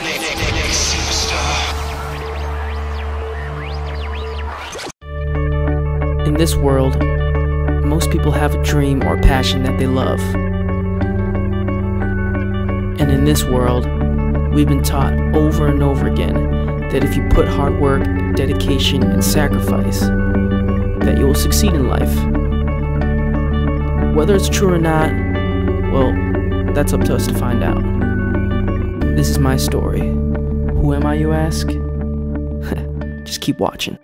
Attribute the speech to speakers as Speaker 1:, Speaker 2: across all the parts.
Speaker 1: In this world, most people have a dream or passion that they love. And in this world, we've been taught over and over again that if you put hard work, dedication, and sacrifice, that you will succeed in life. Whether it's true or not, well, that's up to us to find out. This is my story. Who am I, you ask? Just keep watching.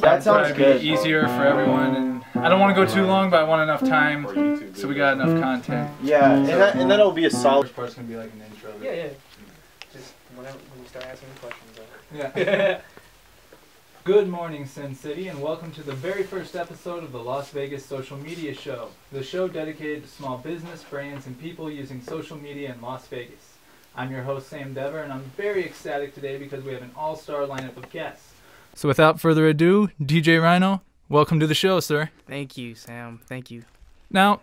Speaker 2: That sounds good.
Speaker 3: Be easier for everyone, and I don't want to go too long, but I want enough time so we got enough content.
Speaker 2: Yeah, and that'll be a solid.
Speaker 3: First part's gonna be like an intro.
Speaker 4: Yeah. Just when you start asking me questions.
Speaker 3: Yeah. Good morning, Sin City, and welcome to the very first episode of the Las Vegas Social Media Show, the show dedicated to small business, brands, and people using social media in Las Vegas. I'm your host, Sam Dever, and I'm very ecstatic today because we have an all-star lineup of guests. So without further ado, DJ Ryno, welcome to the show, sir.
Speaker 1: Thank you, Sam. Thank you.
Speaker 3: Now,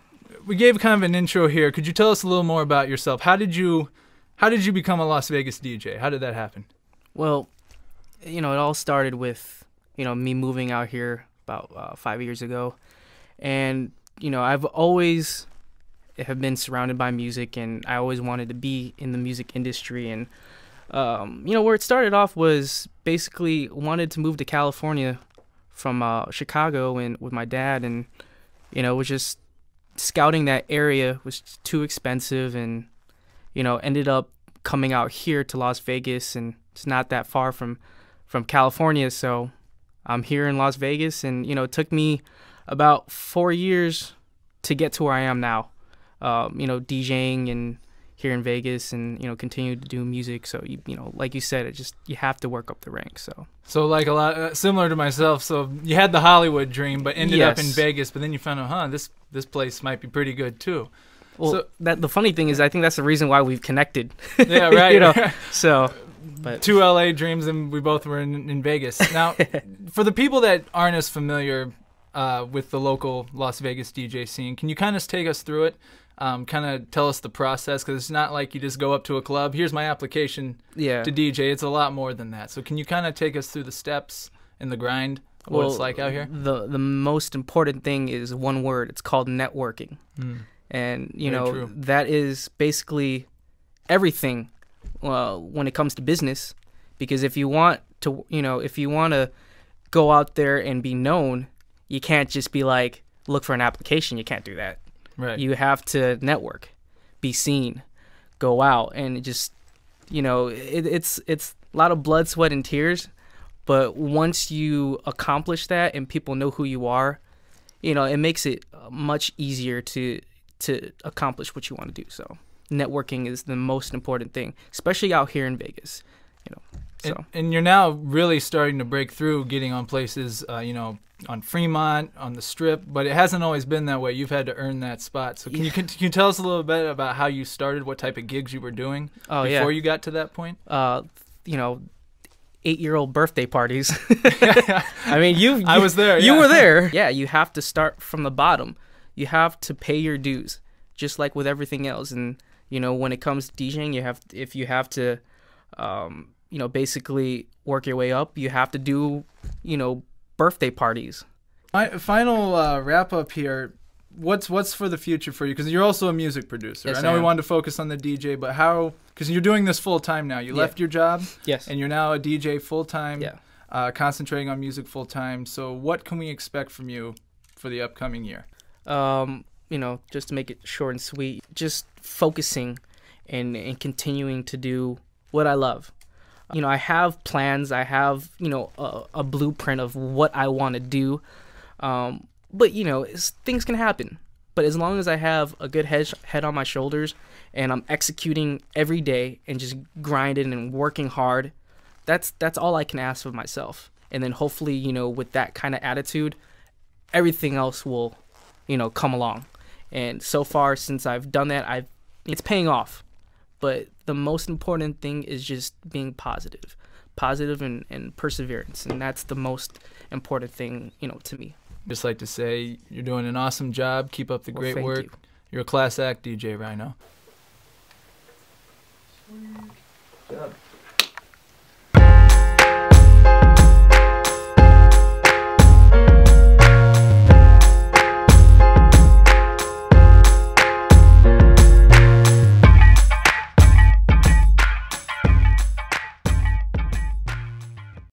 Speaker 3: we gave kind of an intro here. Could you tell us a little more about yourself? How did you become a Las Vegas DJ? How did that happen?
Speaker 1: Well, it all started with, me moving out here about 5 years ago. And, I've always have been surrounded by music, and I always wanted to be in the music industry. And, where it started off was basically wanted to move to California from Chicago and with my dad. And, was just scouting that area was too expensive, and, ended up coming out here to Las Vegas, and it's not that far from California. So I'm here in Las Vegas, and, it took me about 4 years to get to where I am now, DJing and here in Vegas, and, continue to do music. So, like you said, you have to work up the ranks. So
Speaker 3: like a lot, similar to myself. So you had the Hollywood dream, but ended up in Vegas, but then you found out, this place might be pretty good too.
Speaker 1: Well,
Speaker 3: so,
Speaker 1: the funny thing is, I think that's the reason why we've connected.
Speaker 3: Yeah, right.
Speaker 1: So, but
Speaker 3: two LA dreams, and we both were in Vegas. Now, for the people that aren't as familiar with the local Las Vegas DJ scene, can you kind of take us through it? Kind of tell us the process, because it's not like you just go up to a club, here's my application to DJ. It's a lot more than that. So can you kind of take us through the steps and the grind, what it's like out here?
Speaker 1: The most important thing is one word. It's called networking. And, that is basically everything when it comes to business. Because if you want to go out there and be known, you can't just be like, look for an application. You can't do that.
Speaker 3: Right.
Speaker 1: You have to network, be seen, go out, and just, it's a lot of blood, sweat, and tears. But once you accomplish that and people know who you are, it makes it much easier to accomplish what you want to do. So networking is the most important thing, especially out here in Vegas.
Speaker 3: And you're now really starting to break through, getting on places, on Fremont, on the Strip, but it hasn't always been that way. You've had to earn that spot. So can you tell us a little bit about how you started, what type of gigs you were doing before you got to that point?
Speaker 1: 8-year-old birthday parties. I mean,
Speaker 3: I was there.
Speaker 1: You
Speaker 3: yeah.
Speaker 1: were there. Yeah, you have to start from the bottom. You have to pay your dues, just like with everything else. And you know, when it comes to DJing, if you have to, you know, basically work your way up, you have to do, you know, birthday parties.
Speaker 3: Final wrap up here. What's for the future for you? Because you're also a music producer.
Speaker 1: Yes,
Speaker 3: I know
Speaker 1: I
Speaker 3: we
Speaker 1: am.
Speaker 3: wanted to focus on the DJ, but how? Because you're doing this full time now. You
Speaker 1: Yeah.
Speaker 3: left your job,
Speaker 1: Yes.
Speaker 3: and you're now a DJ full time.
Speaker 1: Yeah.
Speaker 3: Concentrating on music full time. So what can we expect from you for the upcoming year?
Speaker 1: You know, just to make it short and sweet, just focusing and continuing to do what I love. You know, I have plans. I have, you know, a blueprint of what I want to do. But, you know, things can happen. But as long as I have a good head on my shoulders and I'm executing every day and just grinding and working hard, that's all I can ask of myself. And then hopefully, you know, with that kind of attitude, everything else will, you know, come along. And so far, since I've done that, it's paying off. But the most important thing is just being positive and perseverance. And that's the most important thing, you know, to me.
Speaker 3: Just like to say you're doing an awesome job. Keep up the great
Speaker 1: thank
Speaker 3: work.
Speaker 1: you.
Speaker 3: You're a class act, DJ Ryno.
Speaker 4: Good job.